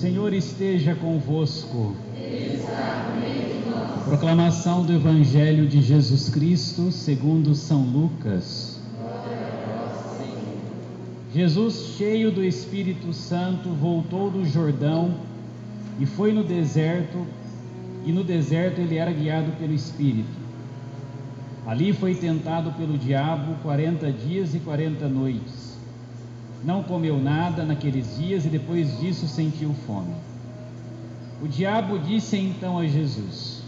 O Senhor esteja convosco. Proclamação do Evangelho de Jesus Cristo segundo São Lucas. Jesus, cheio do Espírito Santo, voltou do Jordão e foi no deserto, e no deserto ele era guiado pelo Espírito. Ali foi tentado pelo diabo 40 dias e 40 noites. Não comeu nada naqueles dias e depois disso sentiu fome. O diabo disse então a Jesus: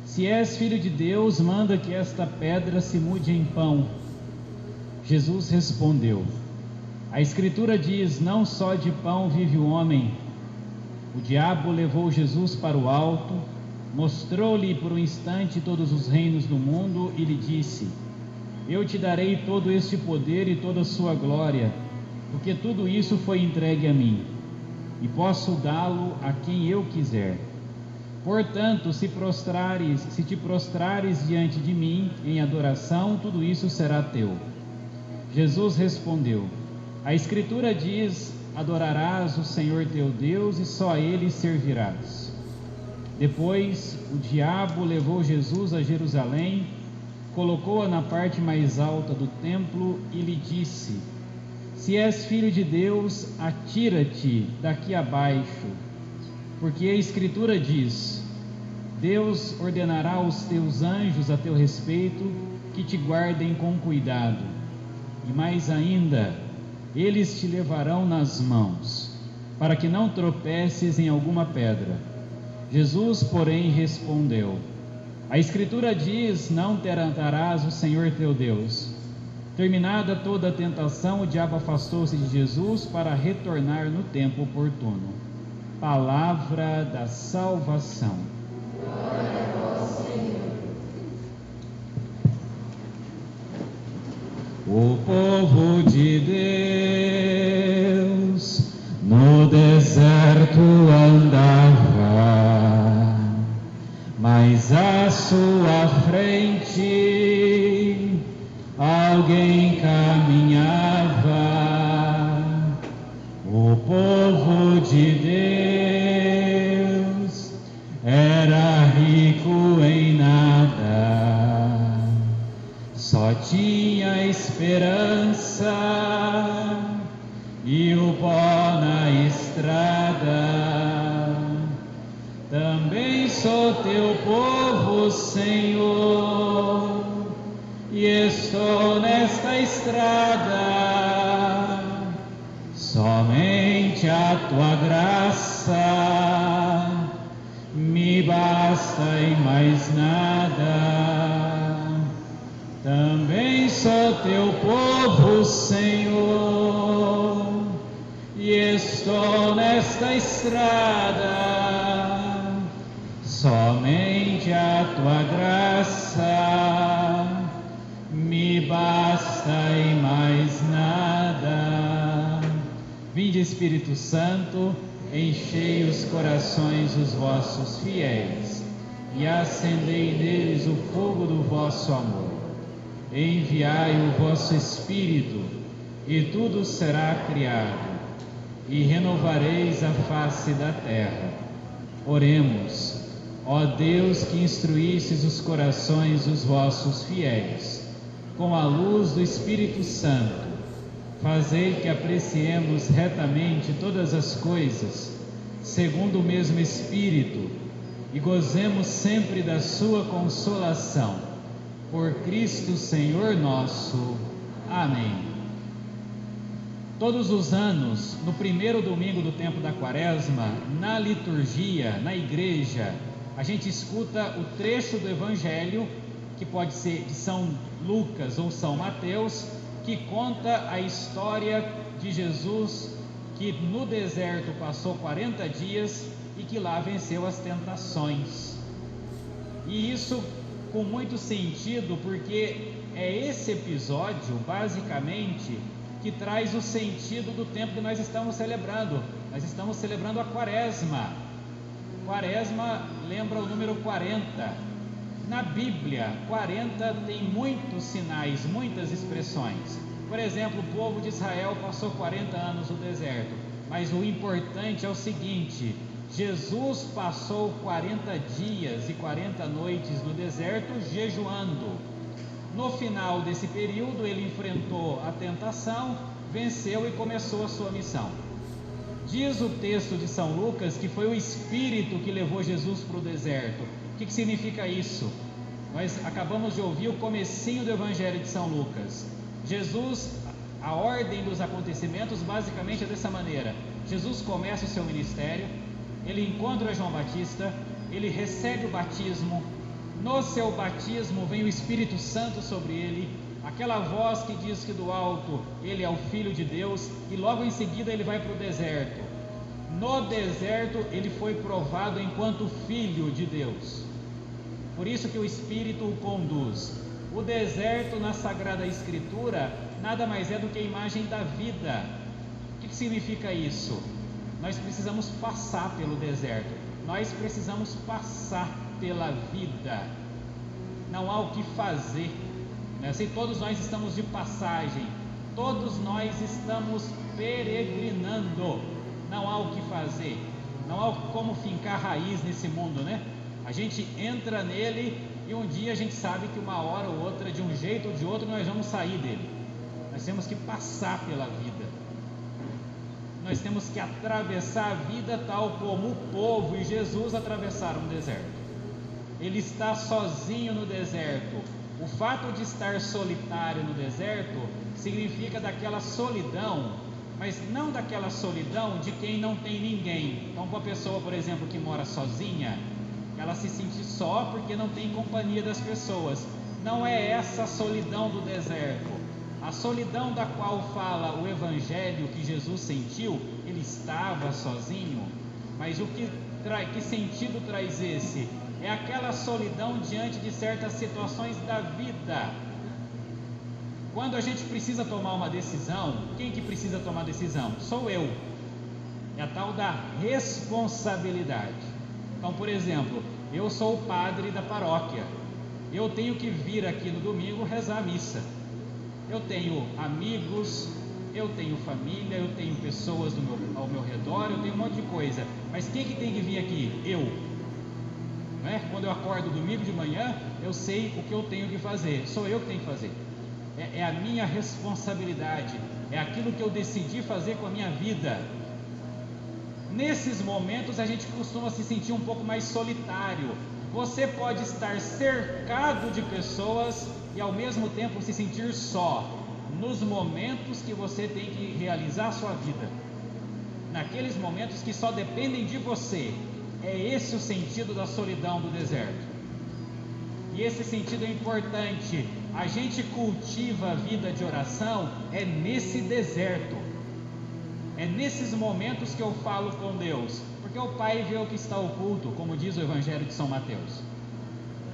Se és filho de Deus, manda que esta pedra se mude em pão. Jesus respondeu: A Escritura diz, não só de pão vive o homem. O diabo levou Jesus para o alto, mostrou-lhe por um instante todos os reinos do mundo e lhe disse: Eu te darei todo este poder e toda a sua glória, porque tudo isso foi entregue a mim, e posso dá-lo a quem eu quiser. Portanto, se te prostrares diante de mim em adoração, tudo isso será teu. Jesus respondeu: A Escritura diz, adorarás o Senhor teu Deus e só a Ele servirás. Depois, o diabo levou Jesus a Jerusalém, colocou-a na parte mais alta do templo e lhe disse: Se és filho de Deus, atira-te daqui abaixo, porque a Escritura diz, Deus ordenará aos teus anjos a teu respeito, que te guardem com cuidado, e mais ainda, eles te levarão nas mãos, para que não tropeces em alguma pedra. Jesus, porém, respondeu: A Escritura diz, não tentarás o Senhor teu Deus. Terminada toda a tentação, o diabo afastou-se de Jesus para retornar no tempo oportuno. Palavra da salvação. Glória a vós, Senhor. O povo de Deus no deserto andava, mas à sua frente alguém caminhava. O povo de Deus era rico em nada, só tinha esperança e o pó na estrada. Também sou teu povo, Senhor, e estou nesta estrada, somente a tua graça me basta e mais nada. Também sou teu povo, Senhor, e estou nesta estrada, somente a tua graça me basta e mais nada. Vinde, Espírito Santo, enchei os corações dos vossos fiéis e acendei neles o fogo do vosso amor. Enviai o vosso Espírito e tudo será criado e renovareis a face da terra. Oremos. Ó Deus, que instruístes os corações dos vossos fiéis com a luz do Espírito Santo, fazei que apreciemos retamente todas as coisas, segundo o mesmo Espírito, e gozemos sempre da sua consolação. Por Cristo Senhor nosso. Amém. Todos os anos, no primeiro domingo do tempo da Quaresma, na liturgia, na igreja, a gente escuta o trecho do Evangelho, que pode ser de São Lucas ou São Mateus, que conta a história de Jesus que no deserto passou 40 dias e que lá venceu as tentações. E isso com muito sentido, porque é esse episódio, basicamente, que traz o sentido do tempo que nós estamos celebrando. Nós estamos celebrando a Quaresma. Quaresma lembra o número 40. Na Bíblia, 40 tem muitos sinais, muitas expressões. Por exemplo, o povo de Israel passou 40 anos no deserto. Mas o importante é o seguinte: Jesus passou 40 dias e 40 noites no deserto jejuando. No final desse período, ele enfrentou a tentação, venceu e começou a sua missão. Diz o texto de São Lucas que foi o Espírito que levou Jesus para o deserto. O que significa isso? Nós acabamos de ouvir o comecinho do Evangelho de São Lucas. Jesus, a ordem dos acontecimentos basicamente é dessa maneira: Jesus começa o seu ministério, ele encontra João Batista, ele recebe o batismo, no seu batismo vem o Espírito Santo sobre ele, aquela voz que diz que do alto ele é o Filho de Deus, e logo em seguida ele vai para o deserto. No deserto ele foi provado enquanto Filho de Deus, por isso que o Espírito o conduz. O deserto na Sagrada Escritura nada mais é do que a imagem da vida. O que significa isso? Nós precisamos passar pelo deserto, nós precisamos passar pela vida, não há o que fazer, né? Assim, todos nós estamos de passagem, todos nós estamos peregrinando, não há o que fazer, não há como fincar raiz nesse mundo, né? A gente entra nele e um dia a gente sabe que uma hora ou outra, de um jeito ou de outro, nós vamos sair dele. Nós temos que passar pela vida, nós temos que atravessar a vida tal como o povo e Jesus atravessaram o deserto. Ele está sozinho no deserto. O fato de estar solitário no deserto significa daquela solidão, mas não daquela solidão de quem não tem ninguém. Então, uma pessoa, por exemplo, que mora sozinha, ela se sente só porque não tem companhia das pessoas. Não é essa a solidão do deserto. A solidão da qual fala o Evangelho que Jesus sentiu, ele estava sozinho, mas que sentido traz esse? É aquela solidão diante de certas situações da vida. Quando a gente precisa tomar uma decisão, quem que precisa tomar decisão? Sou eu. É a tal da responsabilidade. Então, por exemplo, eu sou o padre da paróquia, eu tenho que vir aqui no domingo rezar a missa. Eu tenho amigos, eu tenho família, eu tenho pessoas ao meu redor, eu tenho um monte de coisa. Mas quem que tem que vir aqui? Eu. Não é? Quando eu acordo domingo de manhã, eu sei o que eu tenho que fazer. Sou eu que tenho que fazer. É a minha responsabilidade. É aquilo que eu decidi fazer com a minha vida. Nesses momentos a gente costuma se sentir um pouco mais solitário. Você pode estar cercado de pessoas e ao mesmo tempo se sentir só, nos momentos que você tem que realizar a sua vida, naqueles momentos que só dependem de você. É esse o sentido da solidão do deserto, e esse sentido é importante. A gente cultiva a vida de oração nesse deserto, é nesses momentos que eu falo com Deus, porque o Pai vê o que está oculto, como diz o Evangelho de São Mateus.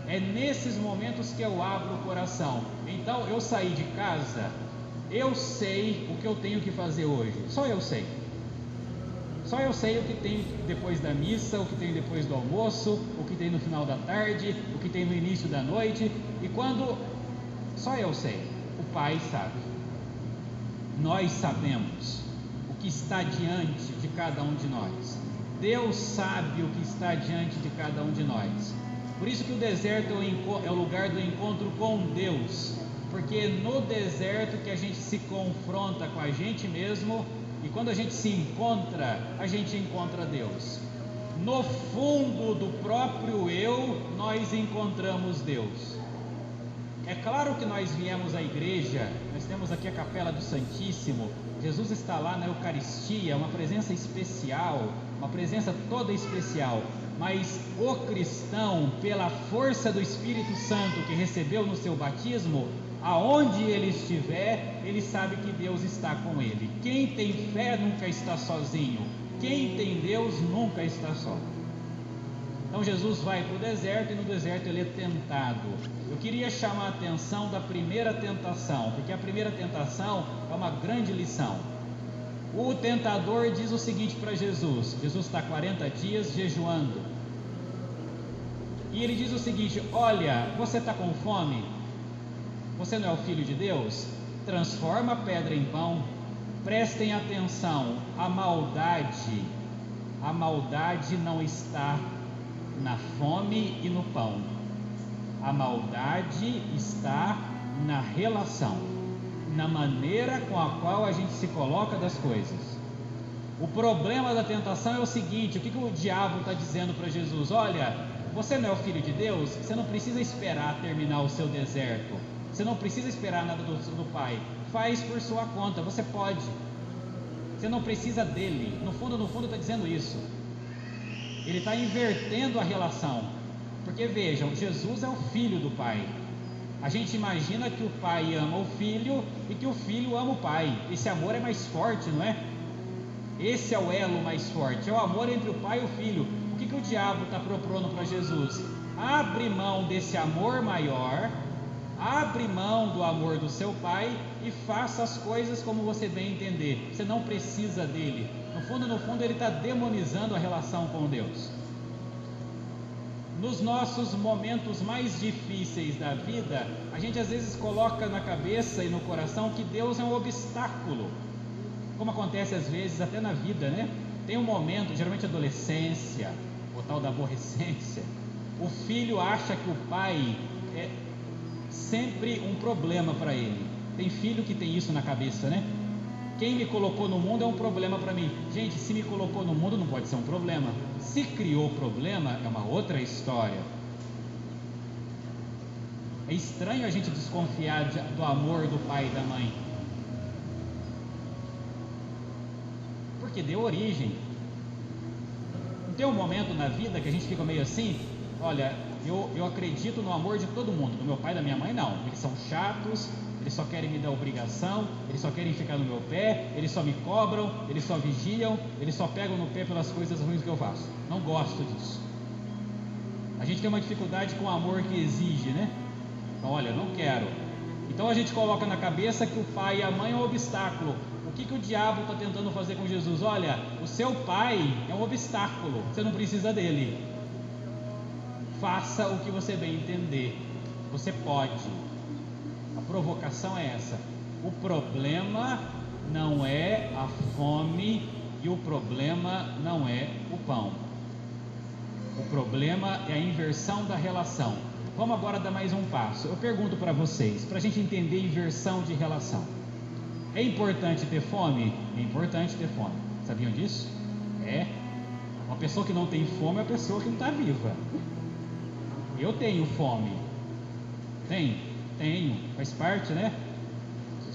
É nesses momentos que eu abro o coração. Então eu saí de casa, eu sei o que eu tenho que fazer hoje, só eu sei. Só eu sei o que tem depois da missa, o que tem depois do almoço, o que tem no final da tarde, o que tem no início da noite. E quando só eu sei, o Pai sabe. Nós sabemos o que está diante de cada um de nós. Deus sabe o que está diante de cada um de nós. Por isso que o deserto é o lugar do encontro com Deus, porque é no deserto que a gente se confronta com a gente mesmo, e quando a gente se encontra, a gente encontra Deus. No fundo do próprio eu, nós encontramos Deus. É claro que nós viemos à igreja, nós temos aqui a Capela do Santíssimo, Jesus está lá na Eucaristia, uma presença especial, uma presença toda especial. Mas o cristão, pela força do Espírito Santo que recebeu no seu batismo, aonde ele estiver, ele sabe que Deus está com ele. Quem tem fé nunca está sozinho, quem tem Deus nunca está só. Então Jesus vai para o deserto e no deserto ele é tentado. Eu queria chamar a atenção da primeira tentação, porque a primeira tentação é uma grande lição. O tentador diz o seguinte para Jesus. Jesus está 40 dias jejuando, e ele diz o seguinte: olha, você está com fome? Você não é o Filho de Deus? Transforma a pedra em pão. Prestem atenção, a maldade não está na fome e no pão. A maldade está na relação, na maneira com a qual a gente se coloca das coisas. O problema da tentação é o seguinte: o que o diabo está dizendo para Jesus? Olha, você não é o filho de Deus, você não precisa esperar terminar o seu deserto, você não precisa esperar nada do Pai, faz por sua conta, você pode, você não precisa dele. No fundo está dizendo isso. Ele está invertendo a relação, porque vejam, Jesus é o filho do Pai. A gente imagina que o Pai ama o Filho e que o Filho ama o Pai. Esse amor é mais forte, não é? Esse é o elo mais forte, é o amor entre o Pai e o Filho. O que o diabo está propondo para Jesus? Abre mão desse amor maior, abre mão do amor do seu Pai e faça as coisas como você bem entender. Você não precisa dele. No fundo ele está demonizando a relação com Deus. Nos nossos momentos mais difíceis da vida, a gente às vezes coloca na cabeça e no coração que Deus é um obstáculo, como acontece às vezes até na vida, né? Tem um momento, geralmente adolescência, o tal da aborrecência, o filho acha que o pai é sempre um problema para ele. Tem filho que tem isso na cabeça, né? Quem me colocou no mundo é um problema para mim. Gente, se me colocou no mundo não pode ser um problema. Se criou problema é uma outra história. É estranho a gente desconfiar do amor do pai e da mãe, porque deu origem. Não tem um momento na vida que a gente fica meio assim: olha, eu acredito no amor de todo mundo, do meu pai e da minha mãe não, eles são chatos, eles só querem me dar obrigação, eles só querem ficar no meu pé, eles só me cobram, eles só vigiam, eles só pegam no pé pelas coisas ruins que eu faço. Não gosto disso. A gente tem uma dificuldade com o amor que exige, né? Então, olha, não quero. Então a gente coloca na cabeça que o pai e a mãe é um obstáculo. O que o diabo está tentando fazer com Jesus? Olha, o seu pai é um obstáculo, você não precisa dele. Faça o que você bem entender, você pode. A provocação é essa. O problema não é a fome e o problema não é o pão. O problema é a inversão da relação. Vamos agora dar mais um passo. Eu pergunto para vocês, para a gente entender inversão de relação. É importante ter fome? É importante ter fome. Sabiam disso? É. Uma pessoa que não tem fome é uma pessoa que não está viva. Eu tenho fome. Tenho, faz parte, né?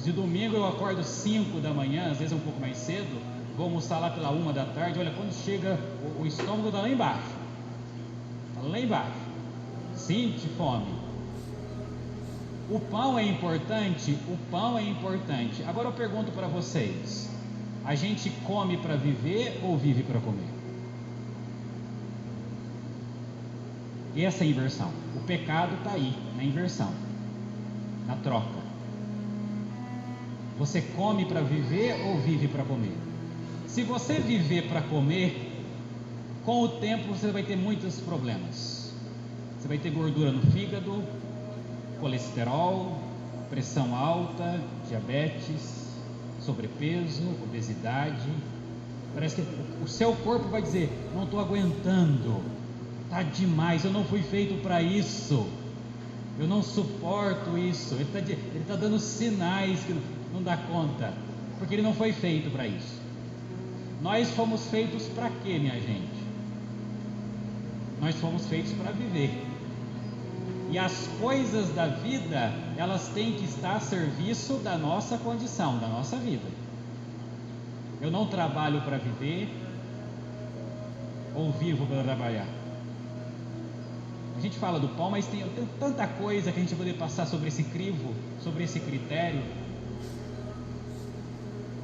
De domingo eu acordo 5 da manhã, às vezes um pouco mais cedo, vou almoçar lá pela 1 da tarde. Olha, quando chega o estômago está lá embaixo. Está lá embaixo. Sente fome. O pão é importante? O pão é importante. Agora eu pergunto para vocês: a gente come para viver ou vive para comer? E essa é a inversão. O pecado está aí, na inversão, na troca. Você come para viver ou vive para comer? Se você viver para comer, com o tempo você vai ter muitos problemas. Você vai ter gordura no fígado, colesterol, pressão alta, diabetes, sobrepeso, obesidade. Parece que o seu corpo vai dizer: não estou aguentando, está demais, eu não fui feito para isso, eu não suporto isso. Ele está dando sinais que não dá conta, porque ele não foi feito para isso. Nós fomos feitos para quê, minha gente? Nós fomos feitos para viver. E as coisas da vida, elas têm que estar a serviço da nossa condição, da nossa vida. Eu não trabalho para viver, ou vivo para trabalhar. A gente fala do pão, mas tem tanta coisa que a gente poderia passar sobre esse crivo, sobre esse critério.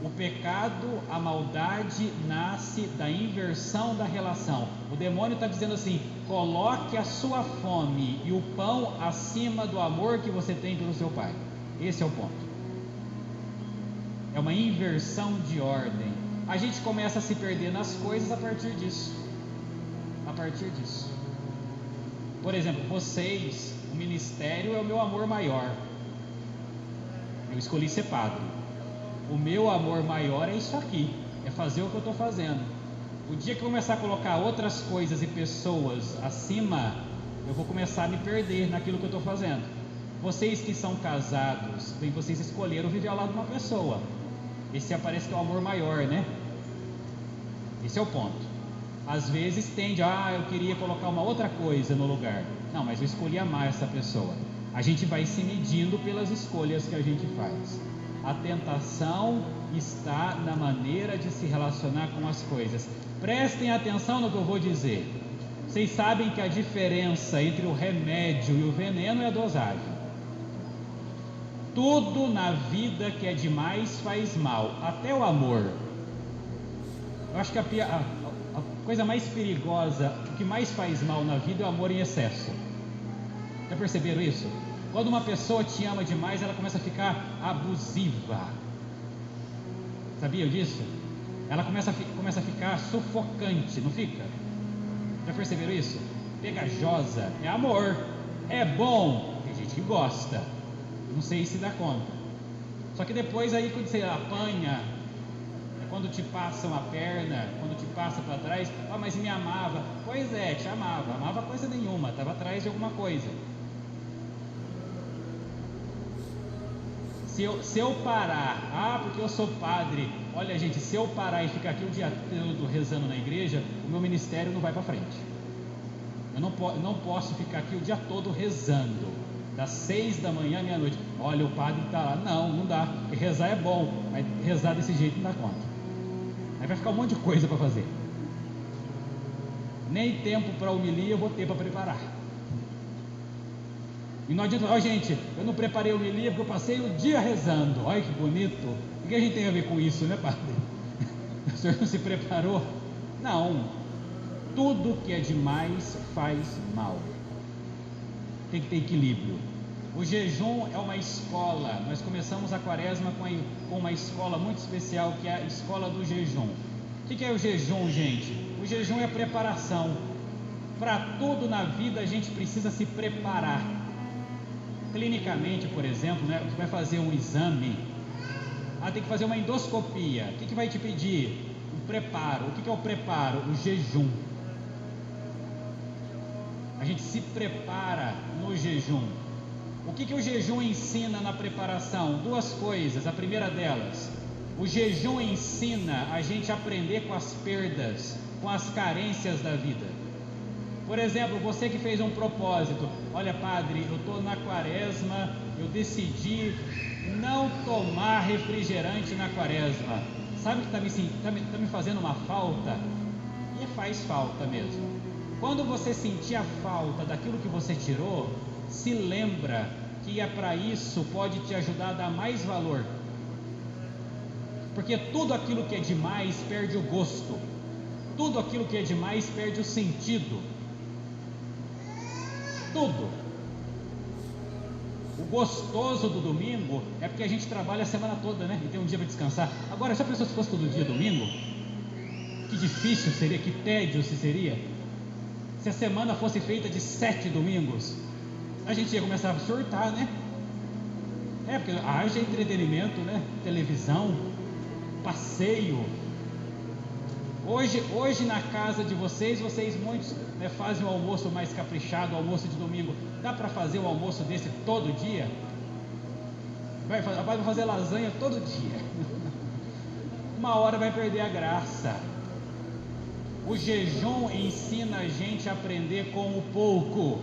O pecado, a maldade nasce da inversão da relação. O demônio está dizendo assim: coloque a sua fome e o pão acima do amor que você tem pelo seu pai. Esse é o ponto. É uma inversão de ordem. A gente começa a se perder nas coisas a partir disso. Por exemplo, vocês, o ministério é o meu amor maior. Eu escolhi ser padre. o meu amor maior é isso aqui, é fazer o que eu estou fazendo. O dia que eu começar a colocar outras coisas e pessoas acima, eu vou começar a me perder naquilo que eu estou fazendo. Vocês que são casados, bem, vocês escolheram viver ao lado de uma pessoa. Esse parece que é o amor maior, né? Esse é o ponto. Às vezes tende, eu queria colocar uma outra coisa no lugar. Não, mas eu escolhi amar essa pessoa. A gente vai se medindo pelas escolhas que a gente faz. A tentação está na maneira de se relacionar com as coisas. Prestem atenção no que eu vou dizer. Vocês sabem que a diferença entre o remédio e o veneno é a dosagem. Tudo na vida que é demais faz mal, até o amor. Eu acho que a coisa mais perigosa, o que mais faz mal na vida é o amor em excesso. Já perceberam isso? Quando uma pessoa te ama demais, ela começa a ficar abusiva. Sabiam disso? Ela começa a ficar sufocante, não fica? Já perceberam isso? Pegajosa, é amor, é bom, tem gente que gosta, não sei se dá conta. Só que depois aí quando você apanha, quando te passam a perna, quando te passa para trás, mas me amava. Pois é, te amava coisa nenhuma, estava atrás de alguma coisa. Se eu parar, porque eu sou padre, olha gente, se eu parar e ficar aqui o dia todo rezando na igreja, o meu ministério não vai para frente. Eu não posso ficar aqui o dia todo rezando, das 6 da manhã à meia-noite. Olha, o padre está lá. Não dá, porque rezar é bom, mas rezar desse jeito não dá conta. Aí vai ficar um monte de coisa para fazer. Nem tempo para homilia eu vou ter para preparar. E não adianta, gente, eu não preparei homilia porque eu passei o dia rezando. Olha que bonito. O que a gente tem a ver com isso, né, padre? O senhor não se preparou? Não. Tudo que é demais faz mal. Tem que ter equilíbrio. O jejum é uma escola. Nós começamos a quaresma com uma escola muito especial, que é a escola do jejum. O que é o jejum, gente? O jejum é preparação. Para tudo na vida a gente precisa se preparar. Clinicamente, por exemplo, né, você vai fazer um exame, tem que fazer uma endoscopia. O que vai te pedir? O preparo. O que é o preparo? O jejum. A gente se prepara no jejum. O que o jejum ensina na preparação? Duas coisas. A primeira delas, o jejum ensina a gente a aprender com as perdas, com as carências da vida. Por exemplo, você que fez um propósito, olha padre, eu estou na quaresma, eu decidi não tomar refrigerante na quaresma. Sabe que está me fazendo uma falta? E faz falta mesmo. Quando você sentir a falta daquilo que você tirou, se lembra que para isso pode te ajudar a dar mais valor. Porque tudo aquilo que é demais perde o gosto. Tudo aquilo que é demais perde o sentido. Tudo. O gostoso do domingo é porque a gente trabalha a semana toda, né? E tem um dia para descansar. Agora, se a pessoa fosse todo dia domingo, que difícil seria, que tédio seria. Se a semana fosse feita de 7 domingos, a gente ia começar a surtar, né? Porque haja entretenimento, né? Televisão, passeio. Hoje na casa de vocês muitos fazem o almoço mais caprichado, o almoço de domingo. Dá para fazer um almoço desse todo dia? Vai fazer lasanha todo dia. Uma hora vai perder a graça. O jejum ensina a gente a aprender com o pouco,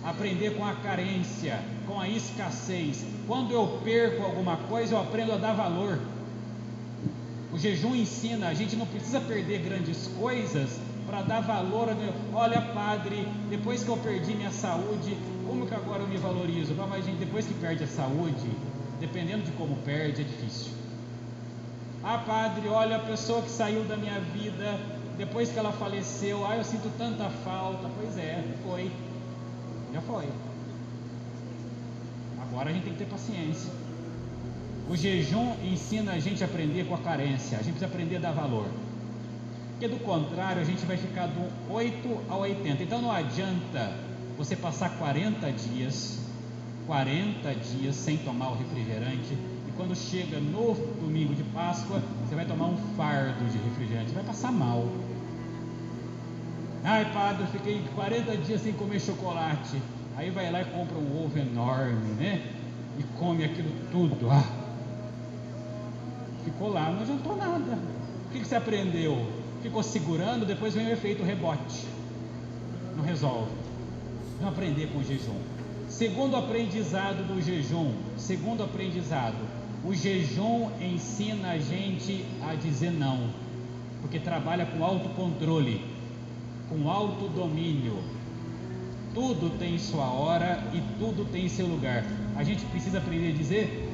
aprender com a carência, com a escassez. Quando eu perco alguma coisa, eu aprendo a dar valor. O jejum ensina, a gente não precisa perder grandes coisas para dar valor. Olha padre, depois que eu perdi minha saúde, como que agora eu me valorizo? Mas gente, depois que perde a saúde, dependendo de como perde, é difícil. Padre, olha a pessoa que saiu da minha vida, depois que ela faleceu, eu sinto tanta falta. Pois é, já foi. Agora a gente tem que ter paciência. O jejum ensina a gente a aprender com a carência. A gente precisa aprender a dar valor, porque do contrário a gente vai ficar do 8 a 80. Então não adianta você passar 40 dias sem tomar o refrigerante, e quando chega no domingo de Páscoa, você vai tomar um fardo de refrigerante, vai passar mal. Ai, padre, eu fiquei 40 dias sem comer chocolate. Aí vai lá e compra um ovo enorme, né? E come aquilo tudo. Ficou lá, não adiantou nada. O que você aprendeu? Ficou segurando, depois vem o efeito rebote. Não resolve. Não aprender com o jejum. Segundo aprendizado do jejum, o jejum ensina a gente a dizer não, porque trabalha com autocontrole, com autodomínio. Tudo tem sua hora e tudo tem seu lugar. A gente precisa aprender a dizer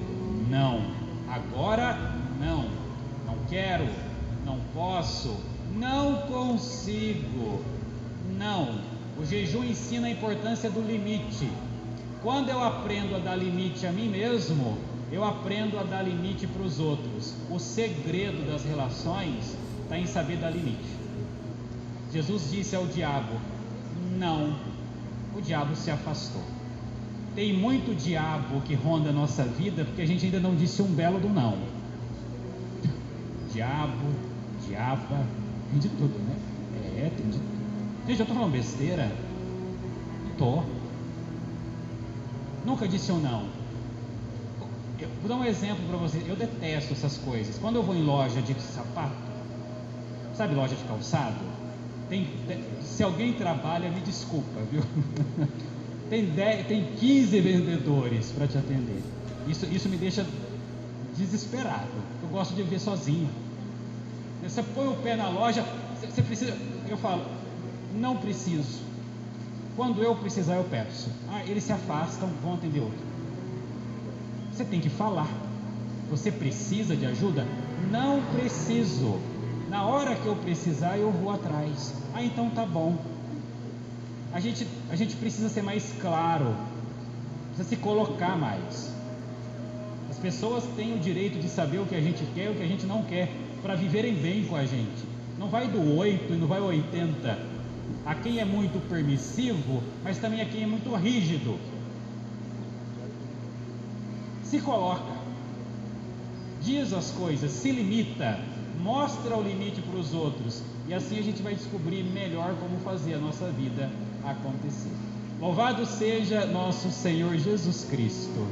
não. Agora não. Não quero, não posso, não consigo. Não. O jejum ensina a importância do limite. Quando eu aprendo a dar limite a mim mesmo, eu aprendo a dar limite para os outros. O segredo das relações está em saber dar limite. Jesus disse ao diabo: não. O diabo se afastou. Tem muito diabo que ronda a nossa vida porque a gente ainda não disse um belo do não. Diabo, diaba, tem de tudo, né? Tem de tudo. Gente, eu estou falando besteira? Tô. Nunca disse um não. Eu vou dar um exemplo para vocês. Eu detesto essas coisas. Quando eu vou em loja de sapato, sabe, loja de calçado? Se alguém trabalha, me desculpa, viu? Tem 15 vendedores para te atender. Isso me deixa desesperado. Eu gosto de viver sozinho. Você põe o pé na loja, você precisa. Eu falo, não preciso. Quando eu precisar, eu peço. Eles se afastam, vão atender outro. Você tem que falar. Você precisa de ajuda? Não preciso. Na hora que eu precisar, eu vou atrás. Então tá bom. A gente precisa ser mais claro, precisa se colocar mais. As pessoas têm o direito de saber o que a gente quer e o que a gente não quer, para viverem bem com a gente. Não vai do 8 e não vai 80. Há quem é muito permissivo, mas também há quem é muito rígido. Se coloca, diz as coisas, se limita, mostra o limite para os outros, e assim a gente vai descobrir melhor como fazer a nossa vida acontecer. Louvado seja nosso Senhor Jesus Cristo.